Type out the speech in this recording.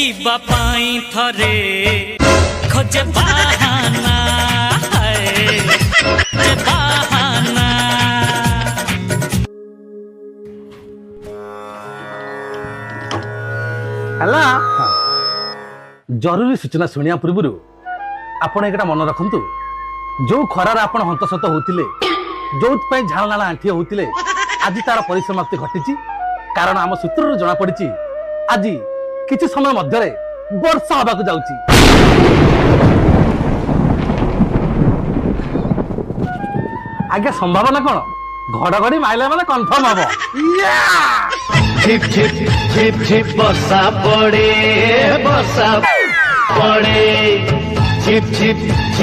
ଦେଖିବା ପାଇଁ ଥରେ ଖୋଜେ ବାହାନା ଖୋଜେ ବାହାନା। ହେଲା ଜରୁରୀ ସୂଚନା ଶୁଣିବା ପୂର୍ବରୁ ଆପଣ ଏଇଟା ମନେ ରଖନ୍ତୁ, ଯୋଉ ଖରାରେ ଆପଣ ହନ୍ତସତ ହଉଥିଲେ, ଯୋଉଥିପାଇଁ ଝାଳ ନାଳ ଆଣ୍ଠିଏ ହଉଥିଲେ, ଆଜି ତାର ପରିସମାପ୍ତି ଘଟିଛି। କାରଣ ଆମ ସୂତ୍ରରୁ ଜଣା ପଡିଛି ଆଜି କିଛି ସମୟ ମଧ୍ୟରେ ବର୍ଷା ହବାକୁ ଯାଉଛି। ଆଜ୍ଞା ସମ୍ଭାବନା କଣ? ଘଡଘଡି ମାଇଲେ ମାନେ କନଫର୍ମ ହବ। ঝিপ ঝিপ ঝিপ ঝিপ বর্ষা পড়ে ঝিপ ঝিপ